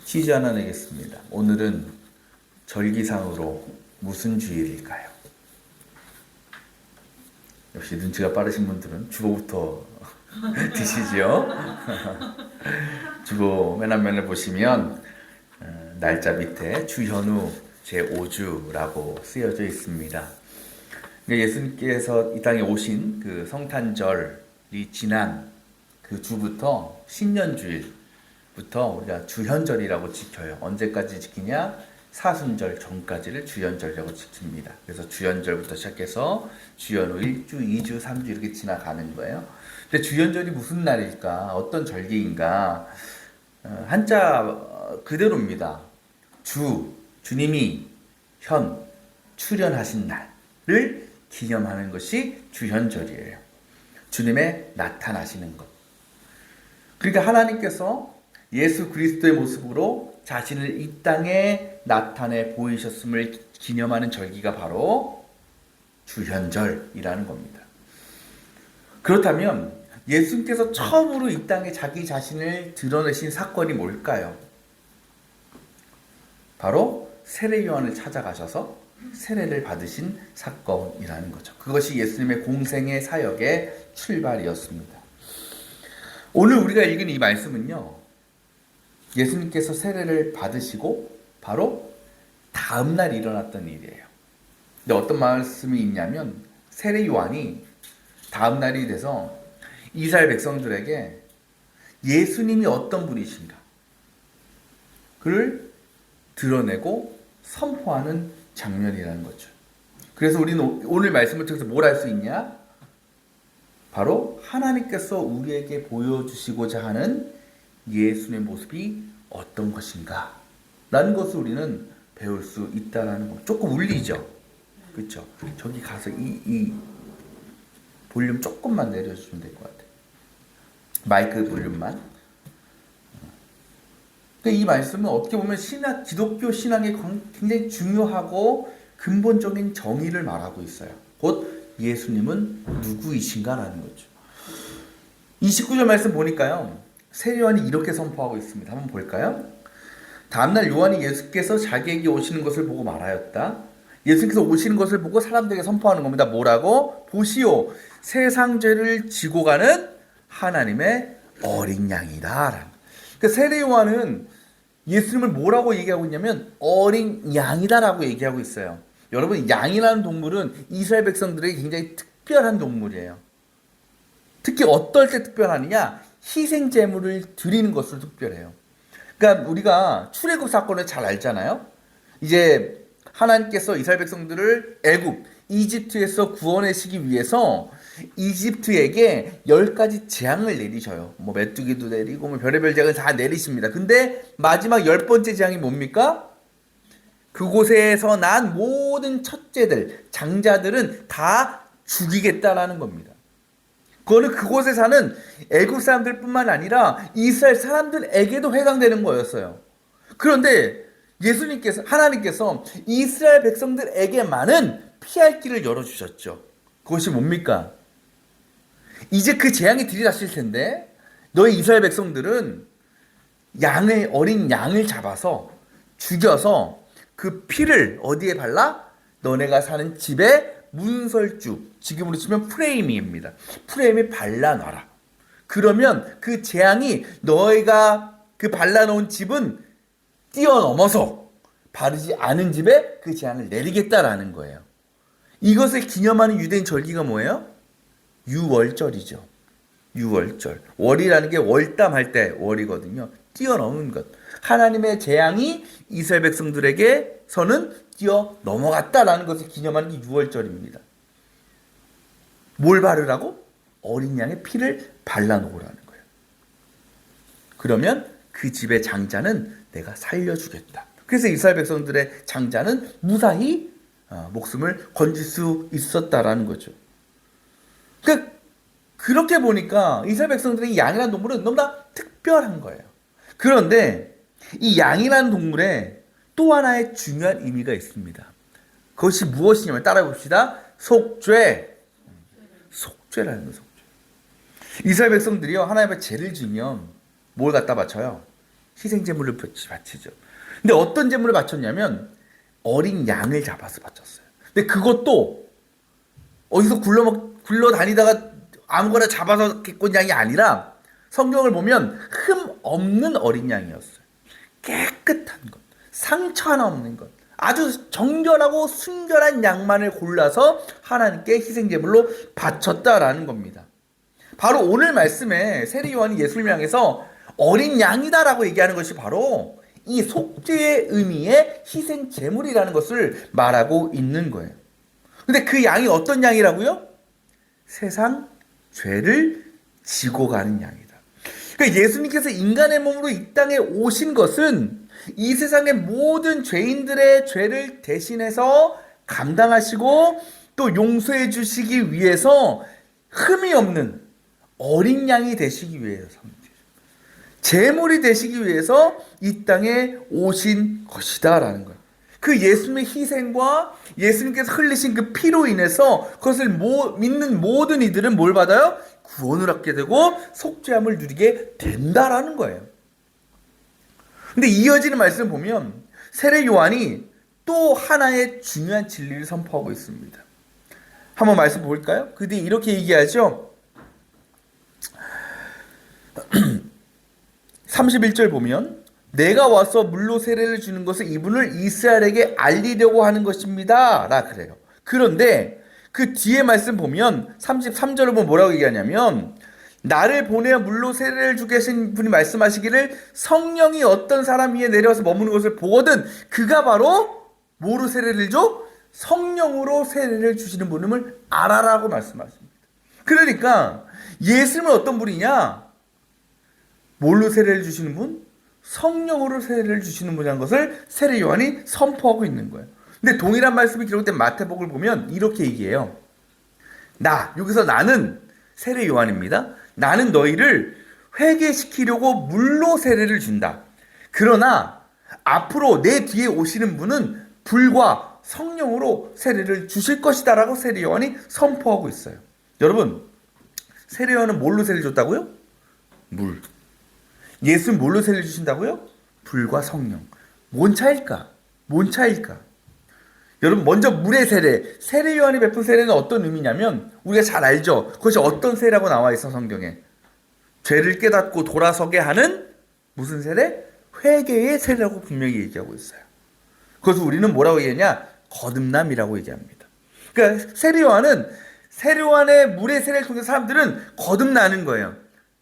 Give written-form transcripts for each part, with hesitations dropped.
퀴즈 하나 내겠습니다. 오늘은 절기상으로 무슨 주일일까요? 역시 눈치가 빠르신 분들은 주보부터 드시죠. 주보 맨 앞면을 보시면 날짜 밑에 주현우 제5주라고 쓰여져 있습니다. 예수님께서 이 땅에 오신 그 성탄절이 지난 그 주부터 신년주일부터 우리가 주현절이라고 지켜요. 언제까지 지키냐? 사순절 전까지를 주현절이라고 지킵니다. 그래서 주현절부터 시작해서 주연후 1주, 2주, 3주 이렇게 지나가는 거예요. 근데 주현절이 무슨 날일까? 어떤 절기인가? 한자 그대로입니다. 주님이 출현하신 날을 기념하는 것이 주현절이에요. 주님의 나타나시는 것. 그러니까 하나님께서 예수 그리스도의 모습으로 자신을 이 땅에 나타내 보이셨음을 기념하는 절기가 바로 주현절이라는 겁니다. 그렇다면 예수님께서 처음으로 이 땅에 자기 자신을 드러내신 사건이 뭘까요? 바로 세례 요한을 찾아가셔서 세례를 받으신 사건이라는 거죠. 그것이 예수님의 공생의 사역의 출발이었습니다. 오늘 우리가 읽은 이 말씀은요, 예수님께서 세례를 받으시고 바로 다음 날 일어났던 일이에요. 근데 어떤 말씀이 있냐면 세례 요한이 다음 날이 돼서 이스라엘 백성들에게 예수님이 어떤 분이신가 그를 드러내고 선포하는 장면이라는 거죠. 그래서 우리는 오늘 말씀을 통해서 뭘 할 수 있냐? 바로 하나님께서 우리에게 보여주시고자 하는 예수님의 모습이 어떤 것인가 라는 것을 우리는 배울 수 있다는 거. 조금 울리죠? 그렇죠? 저기 가서 이 볼륨 조금만 내려주시면 될 것 같아요. 마이크 볼륨만. 이 말씀은 어떻게 보면 기독교 신앙의 굉장히 중요하고 근본적인 정의를 말하고 있어요. 곧 예수님은 누구이신가라는 거죠. 29절 말씀 보니까요, 세례 요한이 이렇게 선포하고 있습니다. 한번 볼까요? 다음날 요한이 예수께서 자기에게 오시는 것을 보고 말하였다. 예수께서 오시는 것을 보고 사람들에게 선포하는 겁니다. 뭐라고? 보시오, 세상 죄를 지고 가는 하나님의 어린 양이다. 그러니까 세례 요한은 예수님을 뭐라고 얘기하고 있냐면 어린 양이다라고 얘기하고 있어요. 여러분, 양이라는 동물은 이스라엘 백성들에게 굉장히 특별한 동물이에요. 특히 어떨 때 특별하느냐? 희생 제물을 드리는 것으로 특별해요. 그러니까 우리가 출애굽 사건을 잘 알잖아요. 이제 하나님께서 이스라엘 백성들을 이집트에서 구원하시기 위해서 이집트에게 10가지 재앙을 내리셔요. 뭐 메뚜기도 내리고 뭐 별의별 재앙을 다 내리십니다. 근데 마지막 10번째 재앙이 뭡니까? 그곳에서 난 모든 첫째들, 장자들은 다 죽이겠다라는 겁니다. 그거는 그곳에 사는 애굽 사람들뿐만 아니라 이스라엘 사람들에게도 해당되는 거였어요. 그런데 하나님께서 이스라엘 백성들에게만은 피할 길을 열어주셨죠. 그것이 뭡니까? 이제 그 재앙이 들이닥칠 텐데 너희 이스라엘 백성들은 어린 양을 잡아서 죽여서 그 피를 어디에 발라? 너네가 사는 집에 문설주, 지금으로 치면 프레임입니다. 프레임에 발라놔라. 그러면 그 재앙이 너희가 그 발라놓은 집은 뛰어넘어서 바르지 않은 집에 그 재앙을 내리겠다라는 거예요. 이것을 기념하는 유대인 절기가 뭐예요? 유월절이죠. 유월절. 월이라는 게 월담할 때 월이거든요. 뛰어넘은 것. 하나님의 재앙이 이스라엘 백성들에게서는 뛰어넘어갔다라는 것을 기념하는 게 유월절입니다. 뭘 바르라고? 어린 양의 피를 발라놓으라는 거예요. 그러면 그 집의 장자는 내가 살려주겠다. 그래서 이스라엘 백성들의 장자는 무사히 목숨을 건질 수 있었다라는 거죠. 그렇게 보니까 이스라엘 백성들의 양이라는 동물은 너무나 특별한 거예요. 그런데 이 양이라는 동물에 또 하나의 중요한 의미가 있습니다. 그것이 무엇이냐면 따라해봅시다. 속죄. 속죄라는 거예요. 속죄. 이스라엘 백성들이요, 하나님 앞에 죄를 지면 뭘 갖다 바쳐요? 희생 제물을 바치죠. 근데 어떤 제물을 바쳤냐면 어린 양을 잡아서 바쳤어요. 근데 그것도 어디서 굴러다니다가 아무거나 잡아서 꾼 양이 아니라 성경을 보면 흠 없는 어린 양이었어요. 깨끗한 것, 상처 하나 없는 것, 아주 정결하고 순결한 양만을 골라서 하나님께 희생제물로 바쳤다라는 겁니다. 바로 오늘 말씀에 세례 요한이 예수님을 향해서 어린 양이다라고 얘기하는 것이 바로 이 속죄의 의미의 희생제물이라는 것을 말하고 있는 거예요. 근데 그 양이 어떤 양이라고요? 세상 죄를 지고 가는 양이다. 그러니까 예수님께서 인간의 몸으로 이 땅에 오신 것은 이 세상의 모든 죄인들의 죄를 대신해서 감당하시고 또 용서해 주시기 위해서 흠이 없는 어린 양이 되시기 위해서입니다. 제물이 되시기 위해서 이 땅에 오신 것이다라는 거예요. 그 예수님의 희생과 예수님께서 흘리신 그 피로 인해서 그것을 믿는 모든 이들은 뭘 받아요? 구원을 얻게 되고 속죄함을 누리게 된다라는 거예요. 근데 이어지는 말씀을 보면 세례 요한이 또 하나의 중요한 진리를 선포하고 있습니다. 한번 말씀 볼까요? 그 뒤에 이렇게 얘기하죠. 31절 보면 내가 와서 물로 세례를 주는 것은 이분을 이스라엘에게 알리려고 하는 것입니다 라 그래요. 그런데 그 뒤에 말씀 보면 33절을 보면 뭐라고 얘기하냐면 나를 보내어 물로 세례를 주게 하신 분이 말씀하시기를 성령이 어떤 사람 위에 내려와서 머무는 것을 보거든 그가 바로 뭐로 세례를 줘? 성령으로 세례를 주시는 분임을 알아라고 말씀하십니다. 그러니까 예수님은 어떤 분이냐? 뭘로 세례를 주시는 분? 성령으로 세례를 주시는 분이라는 것을 세례 요한이 선포하고 있는 거예요. 근데 동일한 말씀이 기록된 마태복음을 보면 이렇게 얘기해요. 여기서 나는 세례 요한입니다. 나는 너희를 회개시키려고 물로 세례를 준다. 그러나 앞으로 내 뒤에 오시는 분은 불과 성령으로 세례를 주실 것이다 라고 세례 요한이 선포하고 있어요. 여러분, 세례 요한은 뭘로 세례를 줬다고요? 물. 예수는 뭘로 세례를 주신다고요? 불과 성령. 뭔 차일까? 여러분, 먼저 물의 세례. 세례 요한이 베푼 세례는 어떤 의미냐면 우리가 잘 알죠. 그것이 어떤 세례라고 나와 있어 성경에. 죄를 깨닫고 돌아서게 하는 무슨 세례? 회개의 세례라고 분명히 얘기하고 있어요. 그래서 우리는 뭐라고 얘기하냐? 거듭남이라고 얘기합니다. 그러니까 세례 요한의 물의 세례를 통해 사람들은 거듭나는 거예요.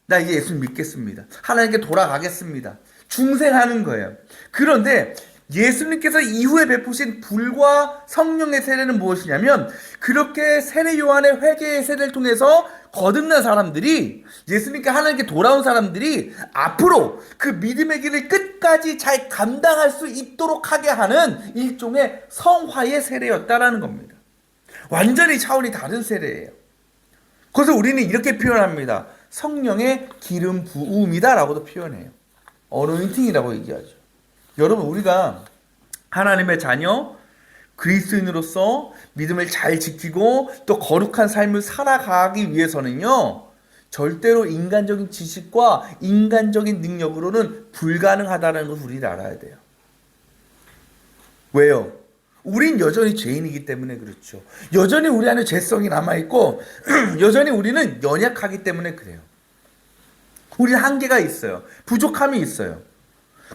나 이제 예수 믿겠습니다. 하나님께 돌아가겠습니다. 중생하는 거예요. 그런데 예수님께서 이후에 베푸신 불과 성령의 세례는 무엇이냐면 그렇게 세례 요한의 회개의 세례를 통해서 거듭난 사람들이 예수님께 하나님께 돌아온 사람들이 앞으로 그 믿음의 길을 끝까지 잘 감당할 수 있도록 하게 하는 일종의 성화의 세례였다라는 겁니다. 완전히 차원이 다른 세례예요. 그래서 우리는 이렇게 표현합니다. 성령의 기름 부음이다 라고도 표현해요. 어노인팅이라고 얘기하죠. 여러분, 우리가 하나님의 자녀 그리스도인으로서 믿음을 잘 지키고 또 거룩한 삶을 살아가기 위해서는요, 절대로 인간적인 지식과 인간적인 능력으로는 불가능하다는 것을 우리는 알아야 돼요. 왜요? 우린 여전히 죄인이기 때문에 그렇죠. 여전히 우리 안에 죄성이 남아있고 여전히 우리는 연약하기 때문에 그래요. 우리는 한계가 있어요. 부족함이 있어요.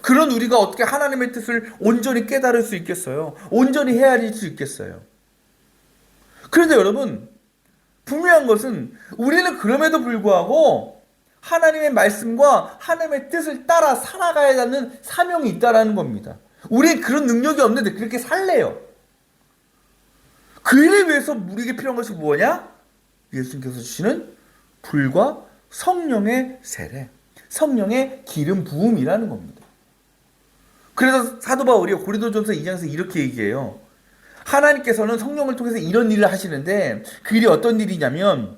그런 우리가 어떻게 하나님의 뜻을 온전히 깨달을 수 있겠어요? 온전히 헤아릴 수 있겠어요? 그런데 여러분, 분명한 것은 우리는 그럼에도 불구하고 하나님의 말씀과 하나님의 뜻을 따라 살아가야 하는 사명이 있다는 겁니다. 우리는 그런 능력이 없는데 그렇게 살래요. 그 일을 위해서 우리에게 필요한 것이 뭐냐? 예수님께서 주시는 불과 성령의 세례, 성령의 기름 부음이라는 겁니다. 그래서 사도 바울이 고린도전서 2장에서 이렇게 얘기해요. 하나님께서는 성령을 통해서 이런 일을 하시는데 그 일이 어떤 일이냐면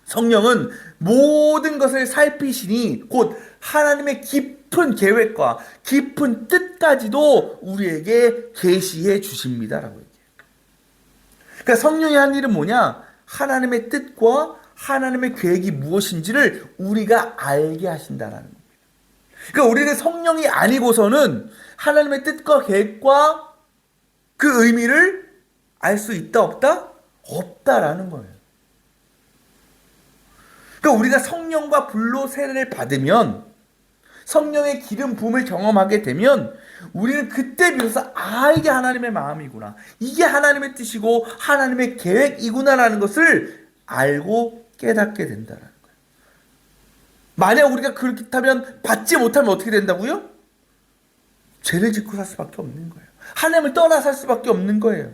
성령은 모든 것을 살피시니 곧 하나님의 깊은 계획과 깊은 뜻까지도 우리에게 계시해 주십니다라고 얘기해요. 그러니까 성령이 한 일은 뭐냐? 하나님의 뜻과 하나님의 계획이 무엇인지를 우리가 알게 하신다라는 겁니다. 그러니까 우리는 성령이 아니고서는 하나님의 뜻과 계획과 그 의미를 알 수 있다 없다? 없다라는 거예요. 그러니까 우리가 성령과 불로 세례를 받으면, 성령의 기름 부음을 경험하게 되면 우리는 그때 비로소 이게 하나님의 마음이구나, 이게 하나님의 뜻이고 하나님의 계획이구나라는 것을 알고 깨닫게 된다는 거예요. 만약 우리가 그렇다면 받지 못하면 어떻게 된다고요? 죄를 짓고 살 수밖에 없는 거예요. 하나님을 떠나 살 수밖에 없는 거예요.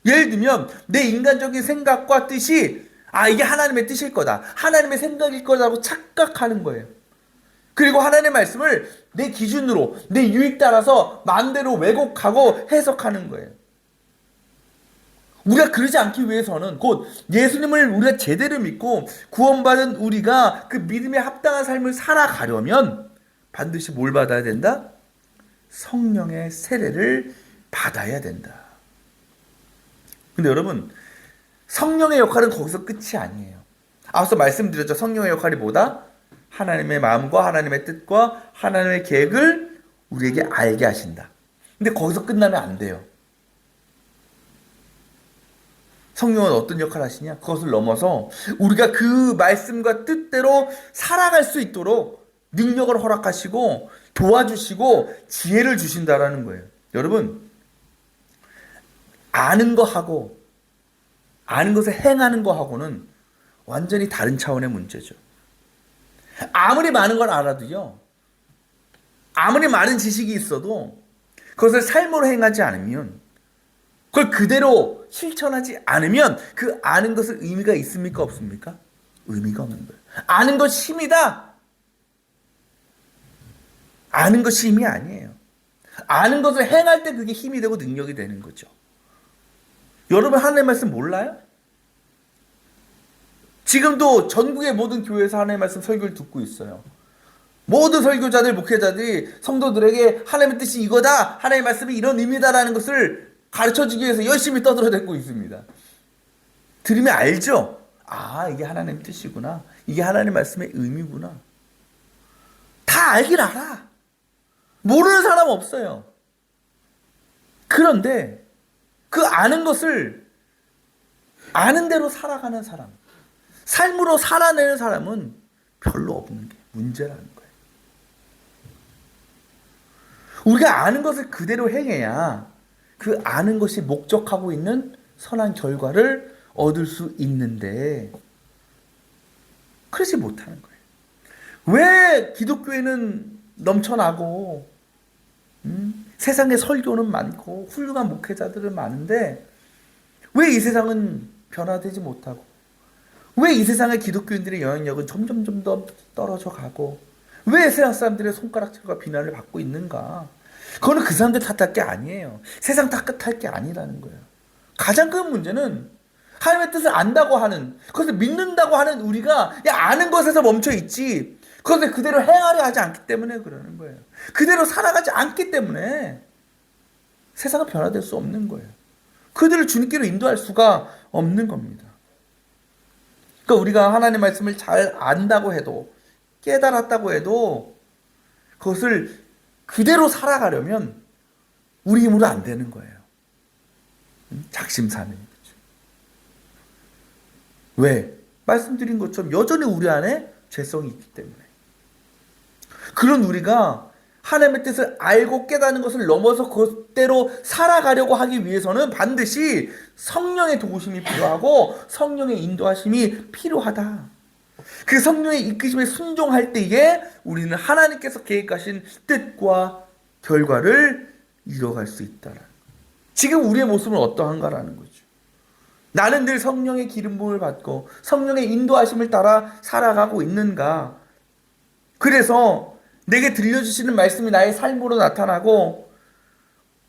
예를 들면 내 인간적인 생각과 뜻이 이게 하나님의 뜻일 거다, 하나님의 생각일 거다라고 착각하는 거예요. 그리고 하나님의 말씀을 내 기준으로, 내 유익 따라서 마음대로 왜곡하고 해석하는 거예요. 우리가 그러지 않기 위해서는 곧 예수님을 우리가 제대로 믿고 구원받은 우리가 그 믿음에 합당한 삶을 살아가려면 반드시 뭘 받아야 된다? 성령의 세례를 받아야 된다. 근데 여러분, 성령의 역할은 거기서 끝이 아니에요. 앞서 말씀드렸죠. 성령의 역할이 뭐다? 하나님의 마음과 하나님의 뜻과 하나님의 계획을 우리에게 알게 하신다. 근데 거기서 끝나면 안 돼요. 성령은 어떤 역할을 하시냐? 그것을 넘어서 우리가 그 말씀과 뜻대로 살아갈 수 있도록 능력을 허락하시고 도와주시고 지혜를 주신다라는 거예요. 여러분, 아는 거하고 아는 것을 행하는 거하고는 완전히 다른 차원의 문제죠. 아무리 많은 걸 알아도요, 아무리 많은 지식이 있어도 그것을 삶으로 행하지 않으면, 그걸 그대로 실천하지 않으면 그 아는 것은 의미가 있습니까? 없습니까? 의미가 없는 거예요. 아는 것이 힘이다. 아는 것이 힘이 아니에요. 아는 것을 행할 때 그게 힘이 되고 능력이 되는 거죠. 여러분, 하나님의 말씀 몰라요? 지금도 전국의 모든 교회에서 하나님의 말씀 설교를 듣고 있어요. 모든 설교자들, 목회자들이 성도들에게 하나님의 뜻이 이거다, 하나님의 말씀이 이런 의미다라는 것을 가르쳐주기 위해서 열심히 떠들어대고 있습니다. 들으면 알죠? 이게 하나님의 뜻이구나, 이게 하나님의 말씀의 의미구나. 다 알긴 알아. 모르는 사람 없어요. 그런데 그 아는 것을 아는 대로 살아가는 사람, 삶으로 살아내는 사람은 별로 없는 게 문제라는 거예요. 우리가 아는 것을 그대로 행해야 그 아는 것이 목적하고 있는 선한 결과를 얻을 수 있는데 그러지 못하는 거예요. 왜 기독교에는 넘쳐나고 세상에 설교는 많고 훌륭한 목회자들은 많은데 왜 이 세상은 변화되지 못하고, 왜 이 세상의 기독교인들의 영향력은 점점 더 떨어져 가고, 왜 세상 사람들의 손가락질과 비난을 받고 있는가? 그거는 그 사람들 탓할 게 아니에요. 세상 탓할 게 아니라는 거예요. 가장 큰 문제는 하나님의 뜻을 안다고 하는, 그것을 믿는다고 하는 우리가 아는 것에서 멈춰 있지, 그것을 그대로 행하려 하지 않기 때문에 그러는 거예요. 그대로 살아가지 않기 때문에 세상은 변화될 수 없는 거예요. 그들을 주님께로 인도할 수가 없는 겁니다. 그러니까 우리가 하나님의 말씀을 잘 안다고 해도, 깨달았다고 해도 그것을 그대로 살아가려면 우리 힘으로 안 되는 거예요. 작심삼일. 왜? 말씀드린 것처럼 여전히 우리 안에 죄성이 있기 때문에. 그런 우리가 하나님의 뜻을 알고 깨닫는 것을 넘어서 그것대로 살아가려고 하기 위해서는 반드시 성령의 도우심이 필요하고 성령의 인도하심이 필요하다. 그 성령의 이끄심에 순종할 때에 우리는 하나님께서 계획하신 뜻과 결과를 이뤄갈 수 있다. 지금 우리의 모습은 어떠한가라는 거죠. 나는 늘 성령의 기름 부음을 받고 성령의 인도하심을 따라 살아가고 있는가? 그래서 내게 들려주시는 말씀이 나의 삶으로 나타나고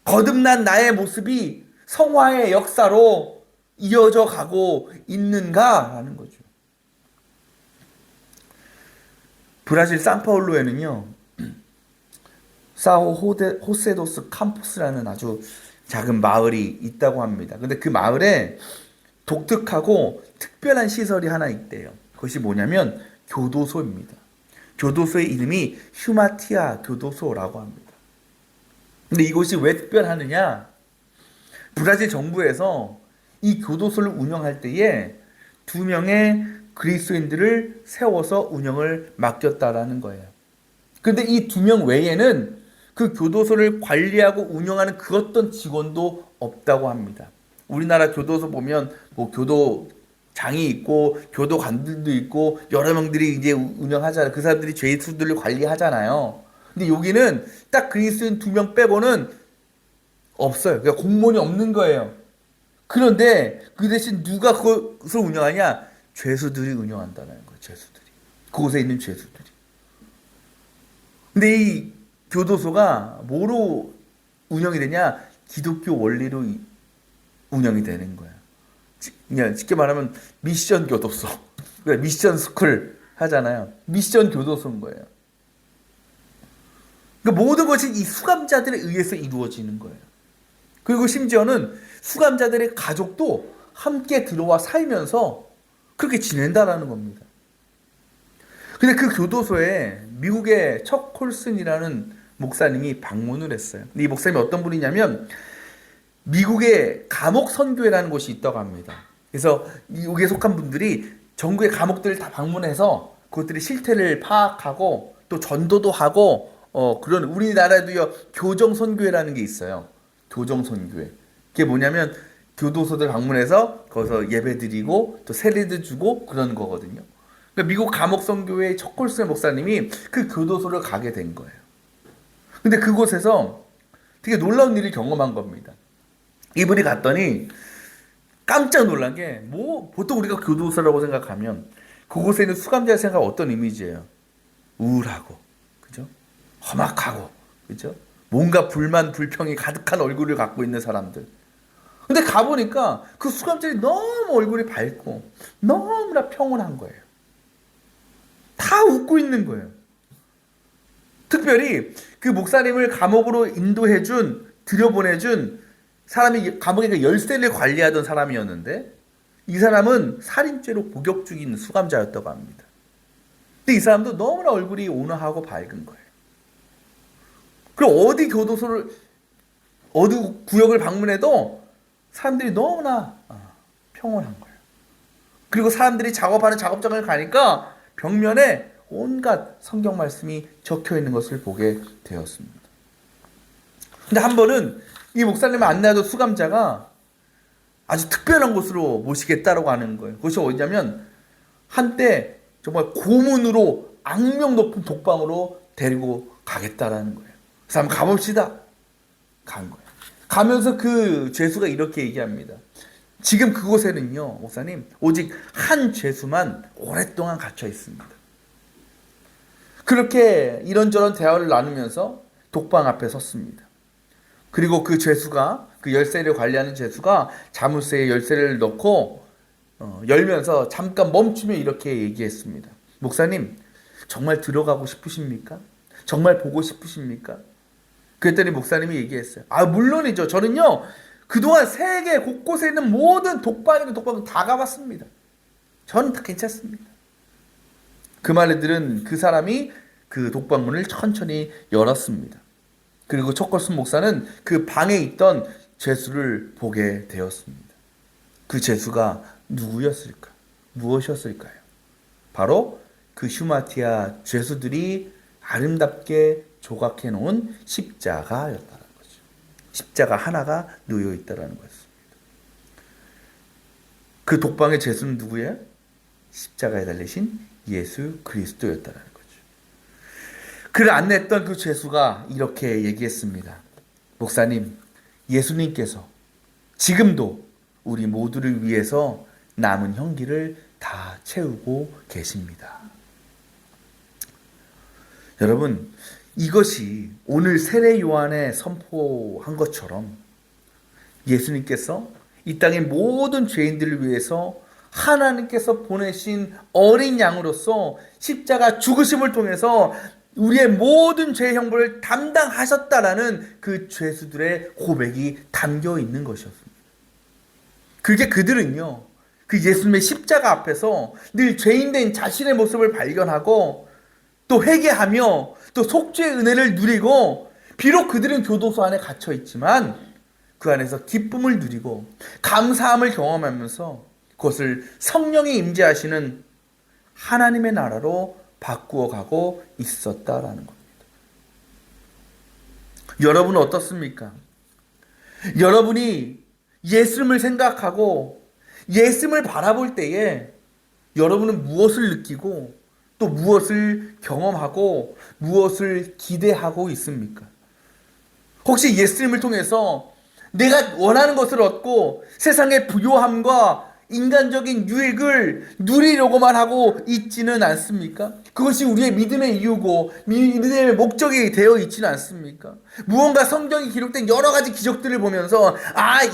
거듭난 나의 모습이 성화의 역사로 이어져 가고 있는가라는 거죠. 브라질 상파울루에는요, 사오 호세도스 캠푸스라는 아주 작은 마을이 있다고 합니다. 근데 그 마을에 독특하고 특별한 시설이 하나 있대요. 그것이 뭐냐면 교도소입니다. 교도소의 이름이 휴마티아 교도소라고 합니다. 근데 이곳이 왜 특별하느냐? 브라질 정부에서 이 교도소를 운영할 때에 2명의 그리스도인들을 세워서 운영을 맡겼다라는 거예요. 그런데 이 2명 외에는 그 교도소를 관리하고 운영하는 그 어떤 직원도 없다고 합니다. 우리나라 교도소 보면 뭐 교도장이 있고 교도관들도 있고 여러 명들이 이제 운영하잖아요. 그 사람들이 죄수들을 관리하잖아요. 근데 여기는 딱 그리스도인 2명 빼고는 없어요. 그러니까 공무원이 없는 거예요. 그런데 그 대신 누가 그것을 운영하냐? 죄수들이 운영한다는 거예요. 죄수들이. 그곳에 있는 죄수들이. 근데 이 교도소가 뭐로 운영이 되냐? 기독교 원리로 운영이 되는 거야. 그냥 쉽게 말하면 미션 교도소, 미션 스쿨 하잖아요. 미션 교도소인 거예요. 그러니까 모든 것이 이 수감자들에 의해서 이루어지는 거예요. 그리고 심지어는 수감자들의 가족도 함께 들어와 살면서 그렇게 지낸다라는 겁니다. 근데 그 교도소에 미국의 척 콜슨이라는 목사님이 방문을 했어요. 근데 이 목사님이 어떤 분이냐면 미국의 감옥 선교회라는 곳이 있다고 합니다. 그래서 여기에 속한 분들이 전국의 감옥들을 다 방문해서 그것들의 실태를 파악하고 또 전도도 하고 그런 우리나라에도요 교정 선교회라는 게 있어요. 교정 선교회. 그게 뭐냐면 교도소들 방문해서 거기서 예배드리고 또 세례도 주고 그런 거거든요. 그러니까 미국 감옥 선교회의 척콜슨 목사님이 그 교도소를 가게 된 거예요. 근데 그곳에서 되게 놀라운 일을 경험한 겁니다. 이분이 갔더니 깜짝 놀란 게 뭐 보통 우리가 교도소라고 생각하면 그곳에 있는 수감자의 생각 어떤 이미지예요? 우울하고, 그죠? 험악하고, 그죠? 뭔가 불만 불평이 가득한 얼굴을 갖고 있는 사람들. 근데 가보니까 그 수감자들이 너무 얼굴이 밝고 너무나 평온한 거예요. 다 웃고 있는 거예요. 특별히 그 목사님을 감옥으로 인도해준, 들여보내준 사람이 감옥에 열쇠를 관리하던 사람이었는데 이 사람은 살인죄로 복역 중인 수감자였다고 합니다. 근데 이 사람도 너무나 얼굴이 온화하고 밝은 거예요. 그리고 어디 교도소를 어디 구역을 방문해도 사람들이 너무나 평온한 거예요. 그리고 사람들이 작업하는 작업장을 가니까 벽면에 온갖 성경 말씀이 적혀 있는 것을 보게 되었습니다. 근데 한 번은 이 목사님을 안내하던 수감자가 아주 특별한 곳으로 모시겠다라고 하는 거예요. 그것이 어디냐면 한때 정말 고문으로 악명 높은 독방으로 데리고 가겠다라는 거예요. 그래서 한번 가봅시다. 간 거예요. 가면서 그 죄수가 이렇게 얘기합니다. 지금 그곳에는요, 목사님, 오직 한 죄수만 오랫동안 갇혀 있습니다. 그렇게 이런저런 대화를 나누면서 독방 앞에 섰습니다. 그리고 그 죄수가, 그 열쇠를 관리하는 죄수가 자물쇠에 열쇠를 넣고 열면서 잠깐 멈추며 이렇게 얘기했습니다. 목사님, 정말 들어가고 싶으십니까? 정말 보고 싶으십니까? 그랬더니 목사님이 얘기했어요. 물론이죠. 저는요, 그동안 세계 곳곳에 있는 모든 독방이나 독방은 다 가봤습니다. 저는 다 괜찮습니다. 그 말을 들은 그 사람이 그 독방문을 천천히 열었습니다. 그리고 척걸슨 목사는 그 방에 있던 죄수를 보게 되었습니다. 그 죄수가 누구였을까? 무엇이었을까요? 바로 그 휴마티아 죄수들이 아름답게 조각해 놓은 십자가였다는 거죠. 십자가 하나가 놓여 있다는 것입니다. 그 독방의 죄수는 누구예요? 십자가에 달리신 예수 그리스도였다는 거죠. 그를 안내했던 그 죄수가 이렇게 얘기했습니다. 목사님, 예수님께서 지금도 우리 모두를 위해서 남은 형기를 다 채우고 계십니다. 여러분, 이것이 오늘 세례 요한에 선포한 것처럼 예수님께서 이 땅의 모든 죄인들을 위해서 하나님께서 보내신 어린 양으로서 십자가 죽으심을 통해서 우리의 모든 죄의 형벌을 담당하셨다라는 그 죄수들의 고백이 담겨 있는 것이었습니다. 그게 그들은요, 그 예수님의 십자가 앞에서 늘 죄인된 자신의 모습을 발견하고 또 회개하며 또 속죄의 은혜를 누리고, 비록 그들은 교도소 안에 갇혀 있지만 그 안에서 기쁨을 누리고 감사함을 경험하면서 그것을 성령이 임재하시는 하나님의 나라로 바꾸어 가고 있었다라는 겁니다. 여러분은 어떻습니까? 여러분이 예수님을 생각하고 예수님을 바라볼 때에 여러분은 무엇을 느끼고 또 무엇을 경험하고 무엇을 기대하고 있습니까? 혹시 예수님을 통해서 내가 원하는 것을 얻고 세상의 부요함과 인간적인 유익을 누리려고만 하고 있지는 않습니까? 그것이 우리의 믿음의 이유고 믿음의 목적이 되어 있지는 않습니까? 무언가 성경이 기록된 여러 가지 기적들을 보면서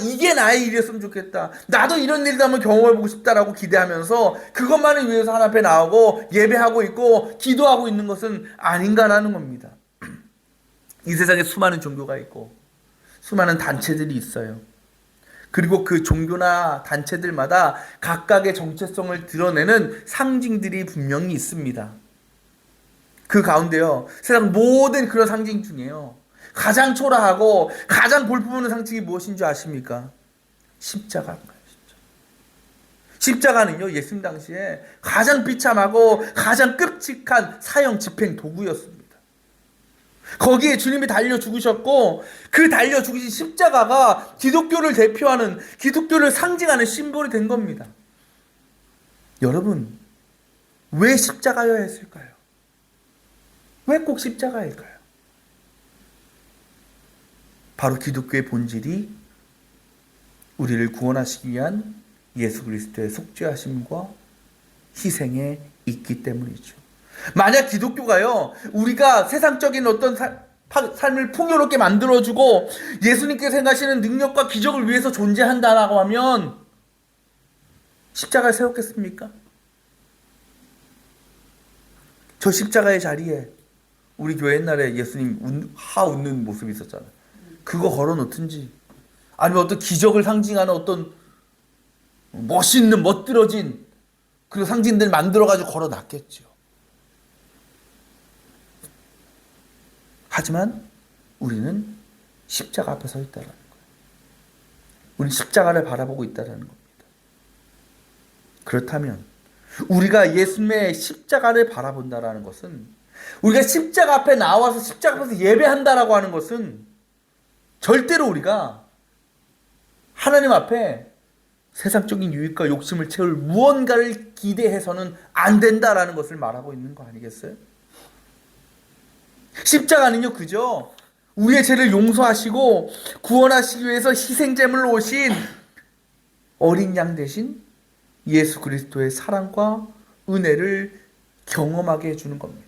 이게 나의 일이었으면 좋겠다, 나도 이런 일도 한번 경험해보고 싶다라고 기대하면서 그것만을 위해서 하나님 앞에 나오고 예배하고 있고 기도하고 있는 것은 아닌가라는 겁니다. 이 세상에 수많은 종교가 있고 수많은 단체들이 있어요. 그리고 그 종교나 단체들마다 각각의 정체성을 드러내는 상징들이 분명히 있습니다. 그 가운데요, 세상 모든 그런 상징 중에요, 가장 초라하고 가장 볼품없는 상징이 무엇인 줄 아십니까? 십자가인가요? 십자가는요, 예수님 당시에 가장 비참하고 가장 끔찍한 사형 집행 도구였습니다. 거기에 주님이 달려 죽으셨고, 그 달려 죽으신 십자가가 기독교를 대표하는, 기독교를 상징하는 심볼이 된 겁니다. 여러분, 왜 십자가여야 했을까요? 왜 꼭 십자가일까요? 바로 기독교의 본질이 우리를 구원하시기 위한 예수 그리스도의 속죄하심과 희생에 있기 때문이죠. 만약 기독교가요, 우리가 세상적인 어떤 삶을 풍요롭게 만들어주고 예수님께서 행하시는 능력과 기적을 위해서 존재한다라고 하면 십자가를 세웠겠습니까? 저 십자가의 자리에 우리 교회 옛날에 예수님 웃는 모습이 있었잖아요. 그거 걸어놓든지, 아니면 어떤 기적을 상징하는 어떤 멋있는 멋들어진 그 상징들 만들어가지고 걸어놨겠죠. 하지만 우리는 십자가 앞에 서 있다는 거예요. 우리는 십자가를 바라보고 있다는 겁니다. 그렇다면 우리가 예수님의 십자가를 바라본다는 것은, 우리가 십자가 앞에 나와서 십자가 앞에서 예배한다라고 하는 것은 절대로 우리가 하나님 앞에 세상적인 유익과 욕심을 채울 무언가를 기대해서는 안 된다라는 것을 말하고 있는 거 아니겠어요? 십자가는요, 그죠? 우리의 죄를 용서하시고 구원하시기 위해서 희생제물로 오신 어린 양 대신 예수 그리스도의 사랑과 은혜를 경험하게 해주는 겁니다.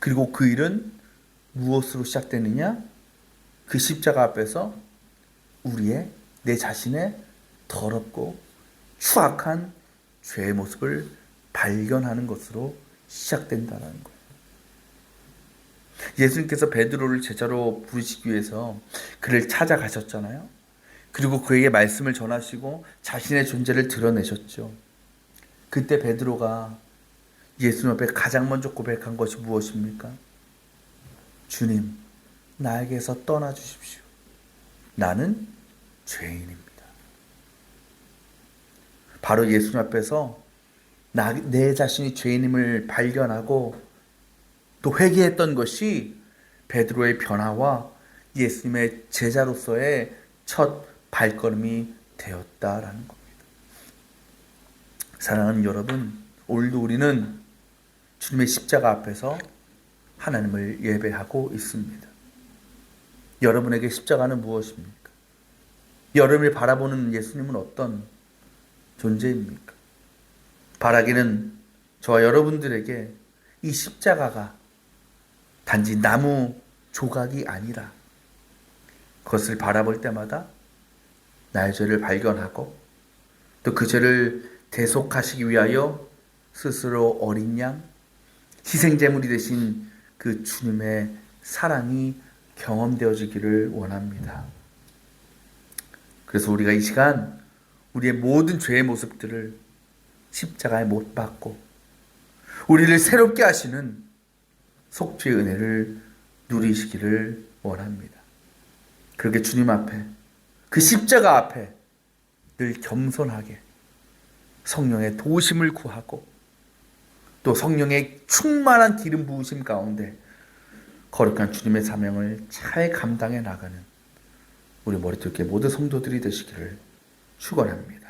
그리고 그 일은 무엇으로 시작되느냐? 그 십자가 앞에서 내 자신의 더럽고 추악한 죄의 모습을 발견하는 것으로 시작된다는 거예요. 예수님께서 베드로를 제자로 부르시기 위해서 그를 찾아가셨잖아요. 그리고 그에게 말씀을 전하시고 자신의 존재를 드러내셨죠. 그때 베드로가 예수님 앞에 가장 먼저 고백한 것이 무엇입니까? 주님, 나에게서 떠나 주십시오. 나는 죄인입니다. 바로 예수님 앞에서 내 자신이 죄인임을 발견하고 또 회개했던 것이 베드로의 변화와 예수님의 제자로서의 첫 발걸음이 되었다라는 겁니다. 사랑하는 여러분, 오늘도 우리는 주님의 십자가 앞에서 하나님을 예배하고 있습니다. 여러분에게 십자가는 무엇입니까? 여러분이 바라보는 예수님은 어떤 존재입니까? 바라기는 저와 여러분들에게 이 십자가가 단지 나무 조각이 아니라 그것을 바라볼 때마다 나의 죄를 발견하고 또 그 죄를 대속하시기 위하여 스스로 어린 양, 희생제물이 되신 그 주님의 사랑이 경험되어지기를 원합니다. 그래서 우리가 이 시간 우리의 모든 죄의 모습들을 십자가에 못 박고 우리를 새롭게 하시는 속죄의 은혜를 누리시기를 원합니다. 그렇게 주님 앞에, 그 십자가 앞에 늘 겸손하게 성령의 도우심을 구하고 또 성령의 충만한 기름 부으심 가운데 거룩한 주님의 사명을 잘 감당해 나가는 우리 머리둘게 모든 성도들이 되시기를 축원합니다.